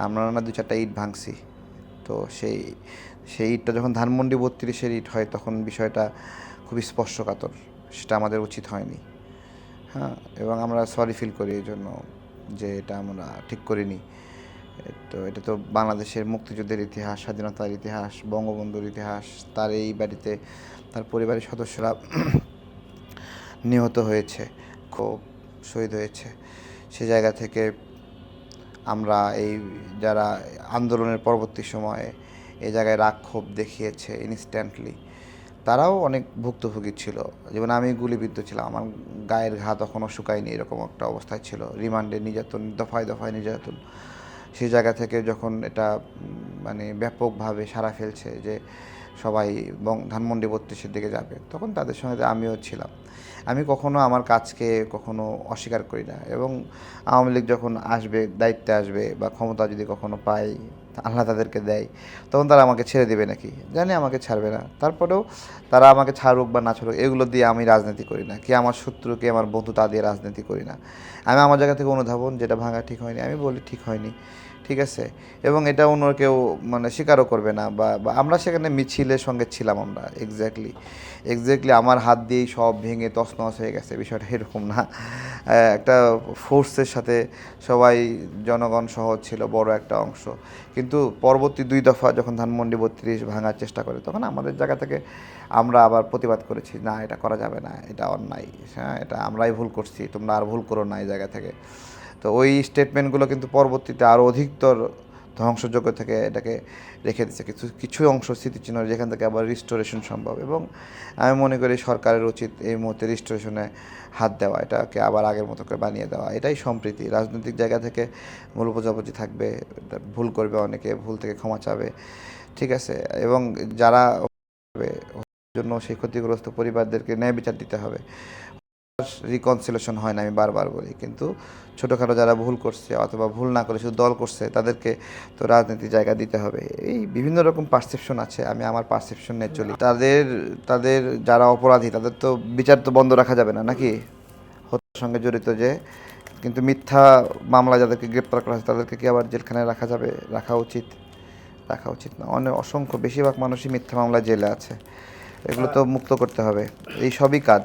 আমরা না 2-4টা ইট ভাঙছি। তো সেই ইটটা যখন ধানমন্ডি 32-এর ইট হয় তখন বিষয়টা খুবই স্পর্শকাতর। সেটা আমাদের উচিত হয়নি। হ্যাঁ, এবং আমরা সরি ফিল করি এই জন্য যে এটা আমরা ঠিক করিনি। তো এটা তো বাংলাদেশের মুক্তিযুদ্ধের ইতিহাস, স্বাধীনতার ইতিহাস, বঙ্গবন্ধুর ইতিহাস। তার এই বাড়িতে তার পরিবারের সদস্যরা নিহত হয়েছে, খুব শহীদ হয়েছে। সে জায়গা থেকে আমরা এই যারা আন্দোলনের পরবর্তী সময়ে এই জায়গায় রাগ ক্ষোভ দেখিয়েছে ইনস্ট্যান্টলি, তারাও অনেক ভুক্তভোগী ছিল। যেমন আমি গুলিবিদ্ধ ছিলাম, আমার গায়ের ঘা তখনও শুকায়নি, এরকম একটা অবস্থায় ছিল। রিমান্ডে নির্যাতন, দফায় দফায় নির্যাতন। সেই জায়গা থেকে যখন এটা মানে ব্যাপকভাবে সাড়া ফেলছে যে সবাই ধানমন্ডি 32-এর দিকে যাবে, তখন তাদের সঙ্গে আমিও ছিলাম। আমি কখনো আমার কাজকে কখনো অস্বীকার করি না, এবং আওয়ামী লীগ যখন আসবে, দায়িত্বে আসবে বা ক্ষমতা যদি কখনো পাই, আল্লাহ তাদেরকে দেয়, তখন তারা আমাকে ছেড়ে দেবে নাকি? জানি আমাকে ছাড়বে না। তারপরেও তারা আমাকে ছাড়ুক বা না ছাড়ুক, এগুলো দিয়ে আমি রাজনীতি করি না। কে আমার শত্রু, কে আমার বন্ধু, তা দিয়ে রাজনীতি করি না। আমি আমার জায়গা থেকে অনুধাবন, যেটা ভাঙা ঠিক হয়নি আমি বলি ঠিক হয়নি, ঠিক আছে। এবং এটা অন্য কেউ মানে স্বীকারও করবে না, বা আমরা সেখানে মিছিলের সঙ্গে ছিলাম। আমরা এক্স্যাক্টলি আমার হাত দিয়েই সব ভেঙে তছনছ হয়ে গেছে, বিষয়টা এরকম না। একটা ফোর্সের সাথে সবাই, জনগণ সহ ছিল বড় একটা অংশ। কিন্তু পরবর্তী 2 দফা যখন ধানমন্ডি 32 ভাঙার চেষ্টা করে, তখন আমাদের জায়গা থেকে আমরা আবার প্রতিবাদ করেছি, না এটা করা যাবে না, এটা অন্যায়, হ্যাঁ এটা আমরাই ভুল করছি, তোমরা আর ভুল করো না এই জায়গা থেকে। তো ওই স্টেটমেন্টগুলো কিন্তু পরবর্তীতে আরও অধিকতর ধ্বংসযজ্ঞ থেকে এটাকে রেখে দিচ্ছে কিছু কিছু অংশ স্মৃতিচিহ্ন, যেখান থেকে আবার রিস্টোরেশন সম্ভব। এবং আমি মনে করি সরকারের উচিত এই মুহূর্তে রিস্টোরেশনে হাত দেওয়া, এটাকে আবার আগের মতো করে বানিয়ে দেওয়া। এটাই সম্প্রীতি। রাজনৈতিক জায়গা থেকে ভুল বোঝাবুঝি থাকবে, ভুল করবে অনেকে, ভুল থেকে ক্ষমা চাবে, ঠিক আছে। এবং যারা জন্য সেই ক্ষতিগ্রস্ত পরিবারদেরকে ন্যায় বিচার দিতে হবে। রিকনসিলেশন হয় না, আমি বারবার বলি, কিন্তু ছোটোখাটো যারা ভুল করছে অথবা ভুল না করে শুধু দল করছে, তাদেরকে তো রাজনীতির জায়গা দিতে হবে। এই বিভিন্ন রকম পারসেপশন আছে, আমি আমার পারসেপশন নিয়ে চলি। তাদের তাদের যারা অপরাধী, তাদের তো বিচার তো বন্ধ রাখা যাবে না নাকি? হত্যার সঙ্গে জড়িত যে, কিন্তু মিথ্যা মামলা যাদেরকে গ্রেপ্তার করা হয়েছে, তাদেরকে কি আবার জেলখানায় রাখা যাবে? রাখা উচিত না। অসংখ্য বেশিরভাগ মানুষই মিথ্যা মামলায় জেলে আছে, এগুলো তো মুক্ত করতে হবে। এই সবই কাজ।